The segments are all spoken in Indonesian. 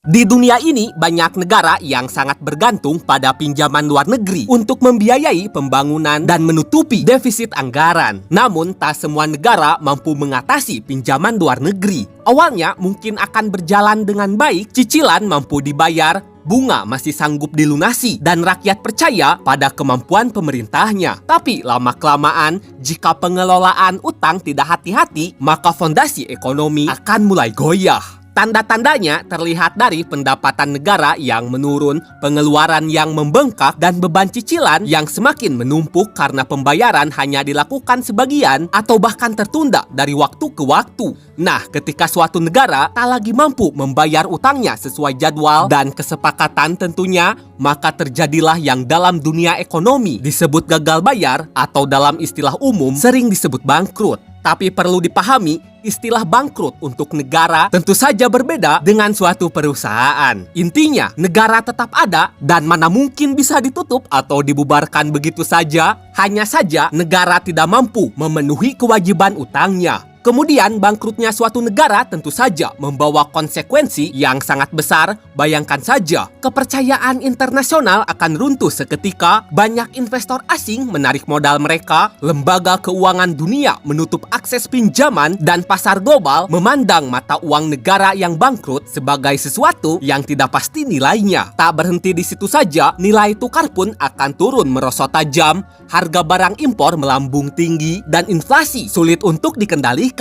Di dunia ini, banyak negara yang sangat bergantung pada pinjaman luar negeri untuk membiayai pembangunan dan menutupi defisit anggaran. Namun, tak semua negara mampu mengatasi pinjaman luar negeri. Awalnya mungkin akan berjalan dengan baik, cicilan mampu dibayar, bunga masih sanggup dilunasi, dan rakyat percaya pada kemampuan pemerintahnya. Tapi lama-kelamaan, jika pengelolaan utang tidak hati-hati, maka fondasi ekonomi akan mulai goyah. Tanda-tandanya terlihat dari pendapatan negara yang menurun, pengeluaran yang membengkak, dan beban cicilan yang semakin menumpuk karena pembayaran hanya dilakukan sebagian atau bahkan tertunda dari waktu ke waktu. Nah, ketika suatu negara tak lagi mampu membayar utangnya sesuai jadwal dan kesepakatan tentunya, maka terjadilah yang dalam dunia ekonomi disebut gagal bayar atau dalam istilah umum sering disebut bangkrut. Tapi perlu dipahami, istilah bangkrut untuk negara tentu saja berbeda dengan suatu perusahaan. Intinya, negara tetap ada dan mana mungkin bisa ditutup atau dibubarkan begitu saja. Hanya saja, negara tidak mampu memenuhi kewajiban utangnya. Kemudian bangkrutnya suatu negara tentu saja membawa konsekuensi yang sangat besar. Bayangkan saja, kepercayaan internasional akan runtuh seketika, banyak investor asing menarik modal mereka, lembaga keuangan dunia menutup akses pinjaman, dan pasar global memandang mata uang negara yang bangkrut sebagai sesuatu yang tidak pasti nilainya. Tak berhenti di situ saja, nilai tukar pun akan turun merosot tajam, harga barang impor melambung tinggi, dan inflasi sulit untuk dikendalikan.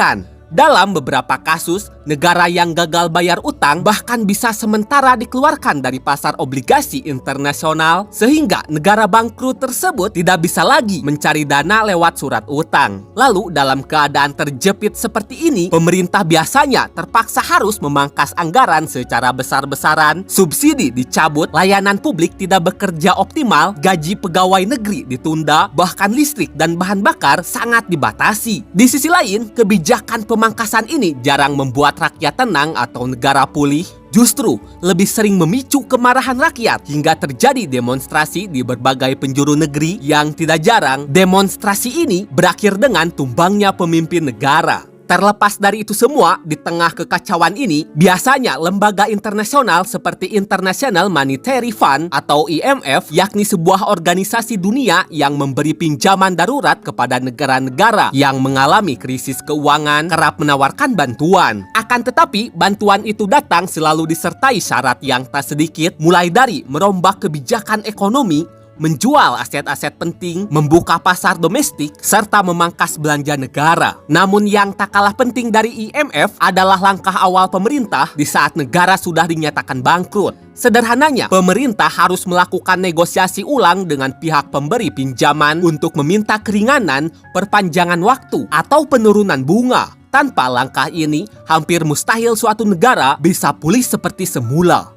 Dalam beberapa kasus, negara yang gagal bayar utang bahkan bisa sementara dikeluarkan dari pasar obligasi internasional, sehingga negara bangkrut tersebut tidak bisa lagi mencari dana lewat surat utang. Lalu, dalam keadaan terjepit seperti ini, pemerintah biasanya terpaksa harus memangkas anggaran secara besar-besaran, subsidi dicabut, layanan publik tidak bekerja optimal, gaji pegawai negeri ditunda, bahkan listrik dan bahan bakar sangat dibatasi. Di sisi lain, kebijakan pemangkasan ini jarang membuat rakyat tenang atau negara pulih. Justru lebih sering memicu kemarahan rakyat hingga terjadi demonstrasi di berbagai penjuru negeri yang tidak jarang demonstrasi ini berakhir dengan tumbangnya pemimpin negara. Terlepas dari itu semua, di tengah kekacauan ini, biasanya lembaga internasional seperti International Monetary Fund atau IMF, yakni sebuah organisasi dunia yang memberi pinjaman darurat kepada negara-negara yang mengalami krisis keuangan, kerap menawarkan bantuan. Akan tetapi, bantuan itu datang selalu disertai syarat yang tak sedikit, mulai dari merombak kebijakan ekonomi, menjual aset-aset penting, membuka pasar domestik, serta memangkas belanja negara. Namun yang tak kalah penting dari IMF adalah langkah awal pemerintah di saat negara sudah dinyatakan bangkrut. Sederhananya, pemerintah harus melakukan negosiasi ulang dengan pihak pemberi pinjaman untuk meminta keringanan, perpanjangan waktu, atau penurunan bunga. Tanpa langkah ini, hampir mustahil suatu negara bisa pulih seperti semula.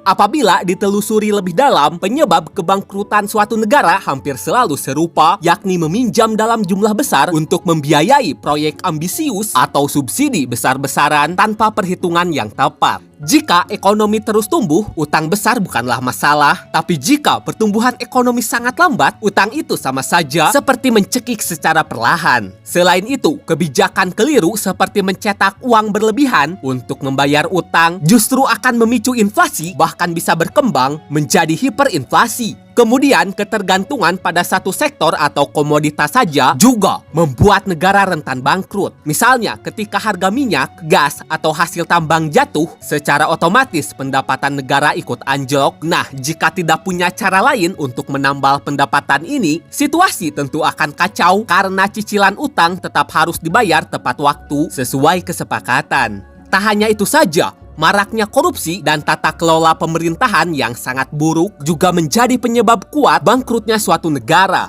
Apabila ditelusuri lebih dalam, penyebab kebangkrutan suatu negara hampir selalu serupa, yakni meminjam dalam jumlah besar untuk membiayai proyek ambisius atau subsidi besar-besaran tanpa perhitungan yang tepat. Jika ekonomi terus tumbuh, utang besar bukanlah masalah. Tapi jika pertumbuhan ekonomi sangat lambat, utang itu sama saja seperti mencekik secara perlahan. Selain itu, kebijakan keliru seperti mencetak uang berlebihan untuk membayar utang justru akan memicu inflasi, bahkan bisa berkembang menjadi hiperinflasi. Kemudian, ketergantungan pada satu sektor atau komoditas saja juga membuat negara rentan bangkrut. Misalnya, ketika harga minyak, gas, atau hasil tambang jatuh, secara otomatis pendapatan negara ikut anjlok. Nah, jika tidak punya cara lain untuk menambal pendapatan ini, situasi tentu akan kacau karena cicilan utang tetap harus dibayar tepat waktu sesuai kesepakatan. Tak hanya itu saja, maraknya korupsi dan tata kelola pemerintahan yang sangat buruk juga menjadi penyebab kuat bangkrutnya suatu negara.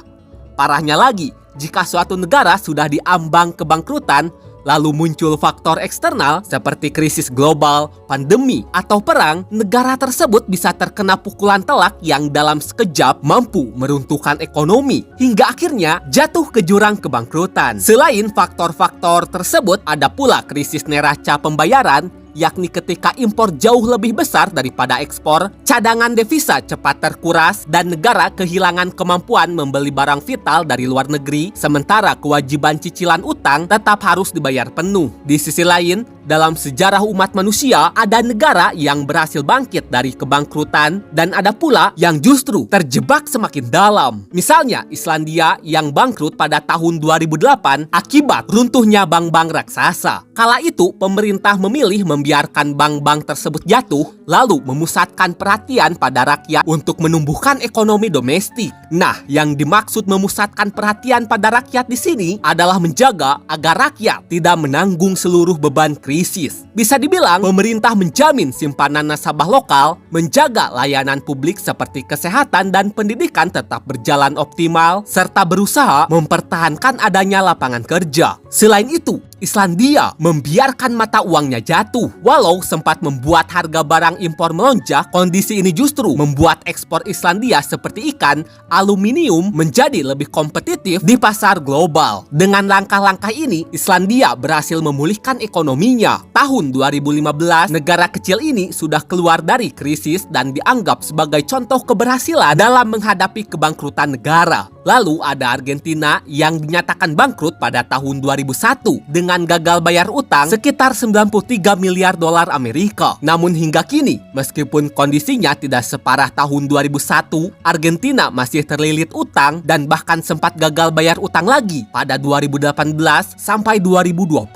Parahnya lagi, jika suatu negara sudah diambang kebangkrutan, lalu muncul faktor eksternal seperti krisis global, pandemi, atau perang, negara tersebut bisa terkena pukulan telak yang dalam sekejap mampu meruntuhkan ekonomi hingga akhirnya jatuh ke jurang kebangkrutan. Selain faktor-faktor tersebut, ada pula krisis neraca pembayaran yakni ketika impor jauh lebih besar daripada ekspor, cadangan devisa cepat terkuras, dan negara kehilangan kemampuan membeli barang vital dari luar negeri, sementara kewajiban cicilan utang tetap harus dibayar penuh. Di sisi lain, dalam sejarah umat manusia, ada negara yang berhasil bangkit dari kebangkrutan dan ada pula yang justru terjebak semakin dalam. Misalnya, Islandia yang bangkrut pada tahun 2008 akibat runtuhnya bank-bank raksasa. Kala itu, pemerintah memilih membiarkan bank-bank tersebut jatuh, lalu memusatkan perhatian pada rakyat untuk menumbuhkan ekonomi domestik. Nah, yang dimaksud memusatkan perhatian pada rakyat di sini adalah menjaga agar rakyat tidak menanggung seluruh beban krisis. Bisa dibilang, pemerintah menjamin simpanan nasabah lokal, menjaga layanan publik seperti kesehatan dan pendidikan tetap berjalan optimal, serta berusaha mempertahankan adanya lapangan kerja. Selain itu, Islandia membiarkan mata uangnya jatuh. Walau sempat membuat harga barang impor melonjak, kondisi ini justru membuat ekspor Islandia seperti ikan, aluminium menjadi lebih kompetitif di pasar global. Dengan langkah-langkah ini, Islandia berhasil memulihkan ekonominya. Tahun 2015, negara kecil ini sudah keluar dari krisis dan dianggap sebagai contoh keberhasilan dalam menghadapi kebangkrutan negara. Lalu ada Argentina yang dinyatakan bangkrut pada tahun 2001 dengan gagal bayar utang sekitar 93 miliar dolar Amerika. Namun hingga kini, meskipun kondisinya tidak separah tahun 2001, Argentina masih terlilit utang dan bahkan sempat gagal bayar utang lagi pada 2018 sampai 2020.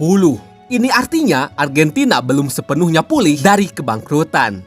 Ini artinya Argentina belum sepenuhnya pulih dari kebangkrutan.